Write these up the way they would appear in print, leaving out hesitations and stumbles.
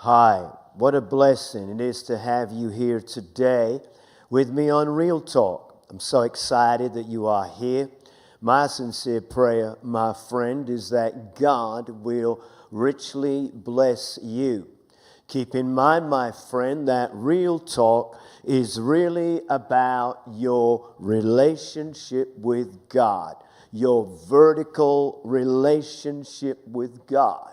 Hi, what a blessing it is to have you here today with me on Real Talk. I'm so excited that you are here. My sincere prayer, my friend, is that God will richly bless you. Keep in mind, my friend, that Real Talk is really about your relationship with God, your vertical relationship with God.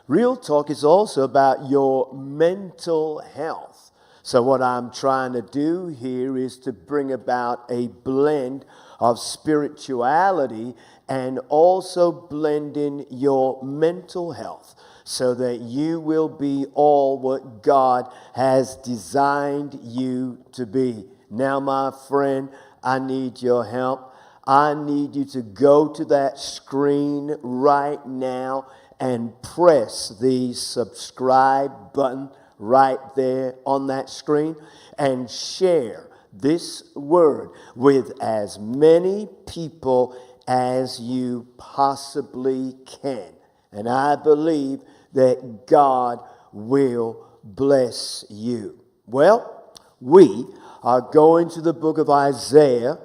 Real Talk is also about your mental health. So what I'm trying to do here is to bring about a blend of spirituality and also blending your mental health so that you will be all what God has designed you to be. Now, my friend, I need your help. I need you to go to that screen right now and press the subscribe button right there on that screen and share this word with as many people as you possibly can. And I believe that God will bless you. Well, we are going to the book of Isaiah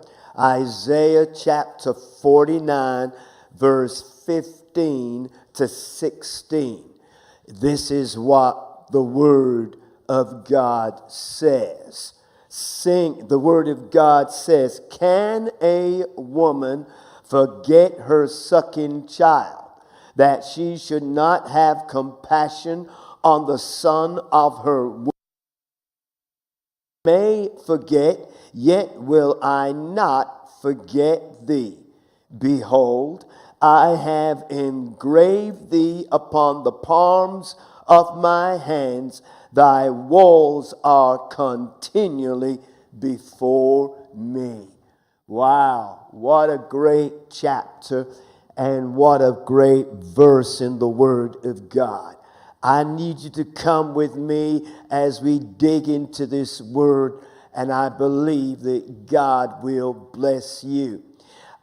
chapter 49, verse 15 to 16. This is what the Word of God says. The Word of God says, "Can a woman forget her sucking child, that she should not have compassion on the son of her womb? May forget, yet will I not forget thee. Behold, I have engraved thee upon the palms of my hands. Thy walls are continually before me." Wow, what a great chapter and what a great verse in the Word of God. I need you to come with me as we dig into this Word, and I believe that God will bless you.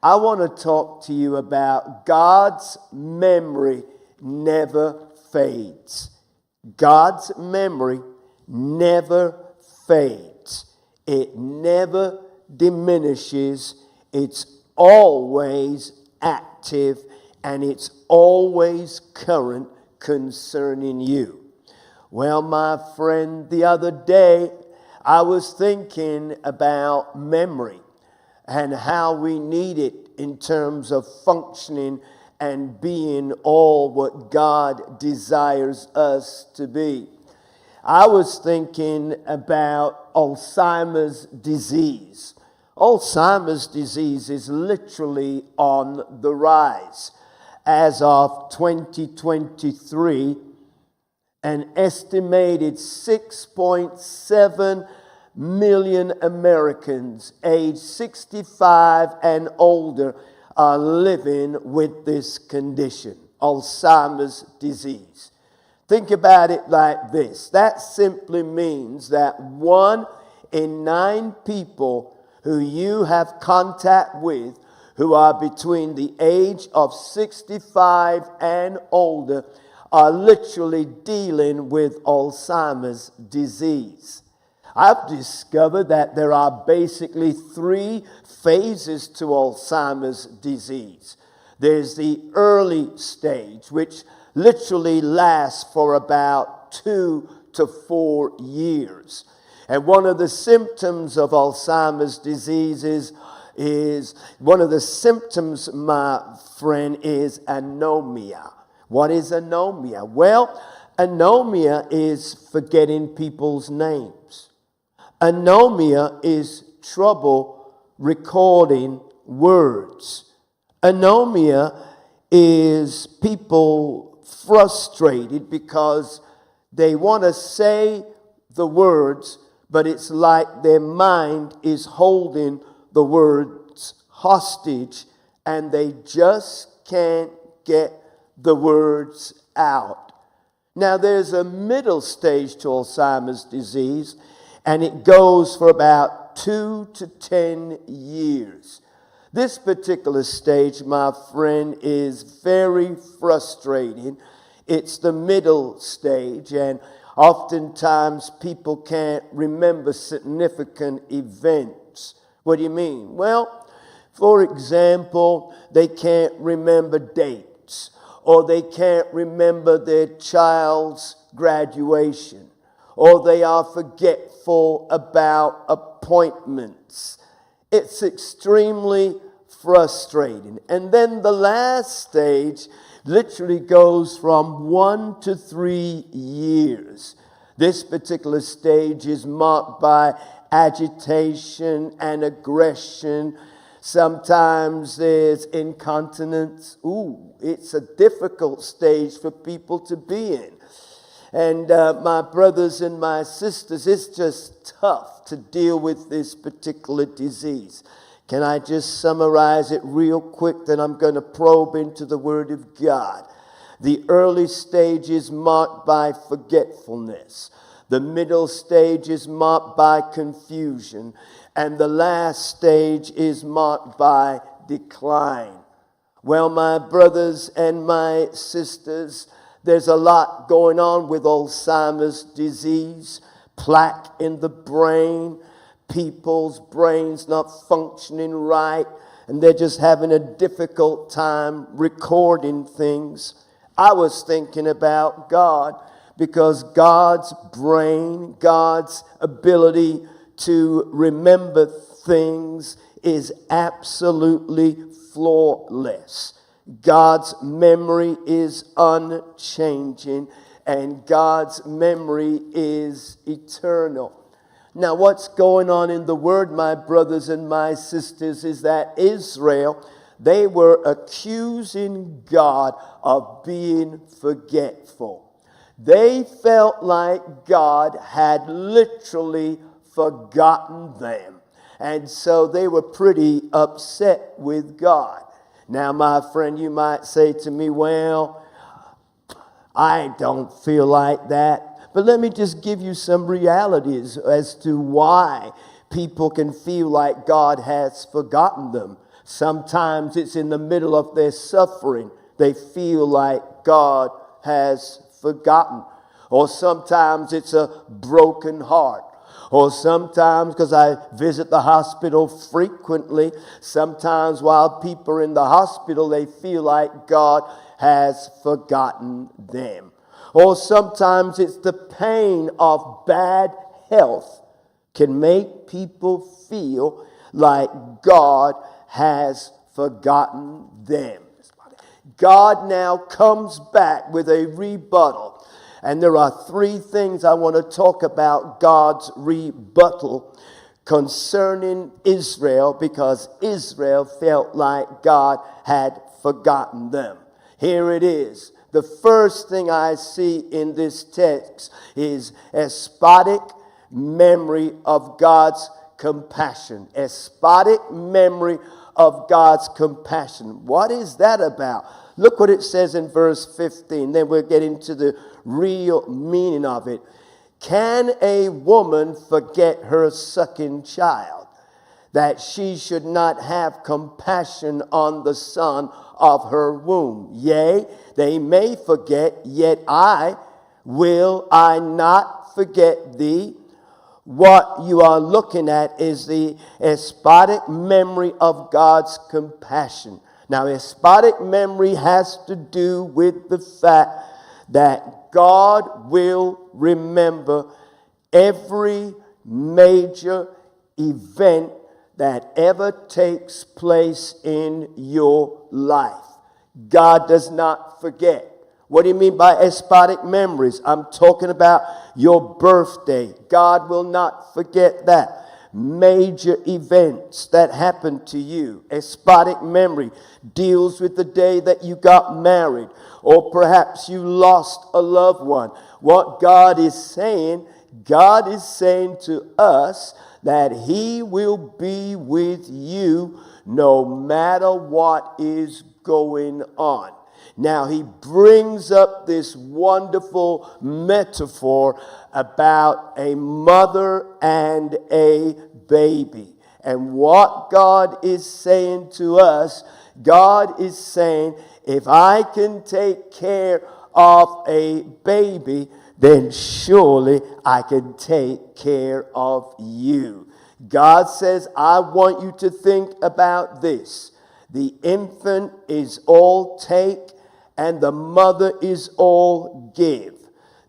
I want to talk to you about God's memory never fades. God's memory never fades. It never diminishes. It's always active, and it's always current concerning you. Well, my friend, the other day I was thinking about memory and how we need it in terms of functioning and being all what God desires us to be. I was thinking about Alzheimer's disease. Alzheimer's disease is literally on the rise. As of 2023, an estimated 6.7 million Americans aged 65 and older are living with this condition, Alzheimer's disease. Think about it like this. That simply means that 1 in 9 people who you have contact with who are between the age of 65 and older are literally dealing with Alzheimer's disease. I've discovered that there are basically 3 phases to Alzheimer's disease. There's the early stage, which literally lasts for about 2 to 4 years. And one of the symptoms of Alzheimer's disease my friend, is anomia. What is anomia? Well, anomia is forgetting people's names. Anomia is trouble recording words. Anomia is people frustrated because they want to say the words, but it's like their mind is holding the words hostage and they just can't get the words out. Now, there's a middle stage to Alzheimer's disease, and it goes for about 2 to 10 years. This particular stage, my friend, is very frustrating. It's the middle stage, and Oftentimes, people can't remember significant events. What do you mean? Well, for example, they can't remember dates, or they can't remember their child's graduation, or they are forgetful about appointments. It's extremely frustrating. And then the last stage literally goes from 1 to 3 years. This particular stage is marked by agitation and aggression. Sometimes there's incontinence. It's a difficult stage for people to be in. And my brothers and my sisters, it's just tough to deal with this particular disease. Can I just summarize it real quick? Then I'm going to probe into the Word of God. The early stage is marked by forgetfulness. The middle stage is marked by confusion. And the last stage is marked by decline. Well, my brothers and my sisters, there's a lot going on with Alzheimer's disease, plaque in the brain, people's brains not functioning right, and they're just having a difficult time recording things. I was thinking about God, because God's brain, God's ability to remember things is absolutely flawless. God's memory is unchanging, and God's memory is eternal. Now, what's going on in the Word, my brothers and my sisters, is that Israel, they were accusing God of being forgetful. They felt like God had literally forgotten them. And so they were pretty upset with God. Now, my friend, you might say to me, well, I don't feel like that. But let me just give you some realities as to why people can feel like God has forgotten them. Sometimes it's in the middle of their suffering. They feel like God has forgotten. Or sometimes it's a broken heart. Or sometimes, because I visit the hospital frequently, sometimes while people are in the hospital, they feel like God has forgotten them. Or sometimes it's the pain of bad health can make people feel like God has forgotten them. God now comes back with a rebuttal. And there are 3 things I want to talk about God's rebuttal concerning Israel, because Israel felt like God had forgotten them. Here it is. The first thing I see in this text is a spotted memory of God's compassion. A spotted memory of God's compassion. What is that about? Look what it says in verse 15. Then we'll get into the real meaning of it. Can a woman forget her sucking child, that she should not have compassion on the son of her womb? Yea, they may forget, yet will I not forget thee. What you are looking at is the spotted memory of God's compassion. Now, a spotted memory has to do with the fact that God will remember every major event that ever takes place in your life. God does not forget. What do you mean by spotted memories? I'm talking about your birthday. God will not forget that. Major events that happened to you. A spotted memory deals with the day that you got married, or perhaps you lost a loved one. What God is saying to us that He will be with you no matter what is going on. Now, he brings up this wonderful metaphor about a mother and a baby. And what God is saying to us, God is saying, if I can take care of a baby, then surely I can take care of you. God says, I want you to think about this. The infant is all take, and the mother is all give.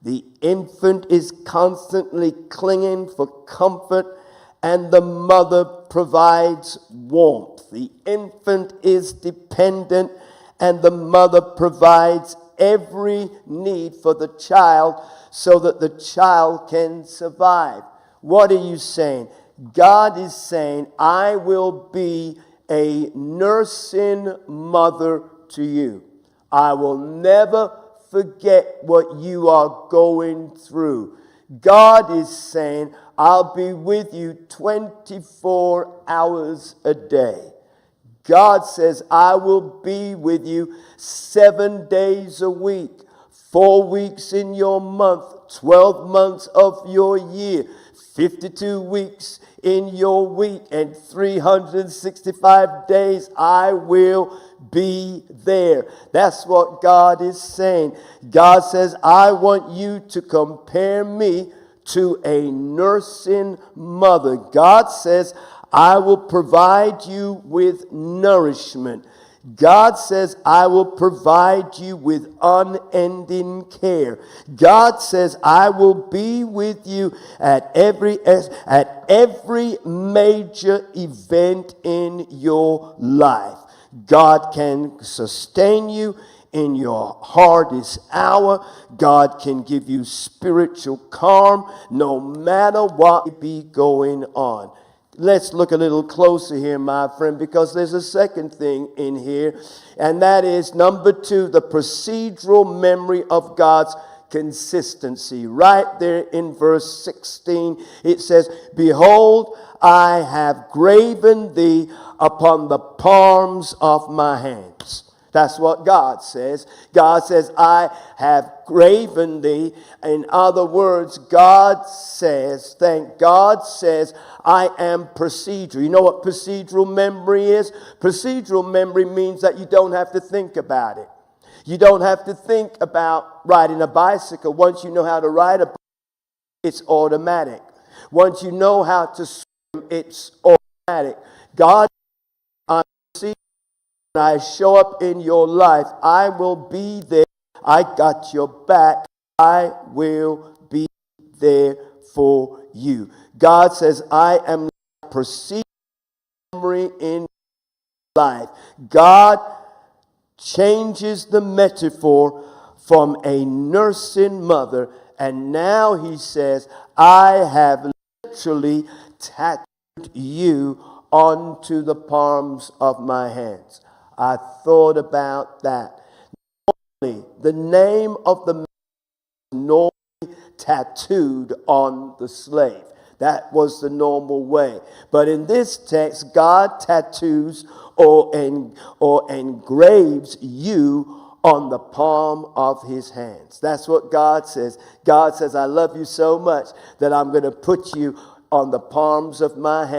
The infant is constantly clinging for comfort, and the mother provides warmth. The infant is dependent, and the mother provides every need for the child so that the child can survive. What are you saying? God is saying, I will be a nursing mother to you. I will never forget what you are going through. God is saying, I'll be with you 24 hours a day. God says, I will be with you 7 days a week, 4 weeks in your month, 12 months of your year, 52 weeks in your week, and 365 days I will be there. That's what God is saying. God says, I want you to compare me to a nursing mother. God says, I will provide you with nourishment. God says, I will provide you with unending care. God says, I will be with you at every major event in your life. God can sustain you in your hardest hour. God can give you spiritual calm no matter what may be going on. Let's look a little closer here, my friend, because there's a second thing in here, and that is number 2, the procedural memory of God's consistency. Right there in verse 16, it says, Behold, I have graven thee upon the palms of my hands. That's what God says. God says, I have graven thee. In other words, God says, I am procedural. You know what procedural memory is? Procedural memory means that you don't have to think about it. You don't have to think about riding a bicycle. Once you know how to ride a bicycle, it's automatic. Once you know how to swim, it's automatic. God, I see. When I show up in your life, I will be there. I got your back. I will be there for you. God says, I am proceeding in life. God changes the metaphor from a nursing mother, and now he says, I have literally tattooed you onto the palms of my hands. I thought about that. Normally, the name of the man was normally tattooed on the slave. That was the normal way. But in this text, God tattoos or engraves you on the palm of his hands. That's what God says. God says, I love you so much that I'm going to put you on the palms of my hands.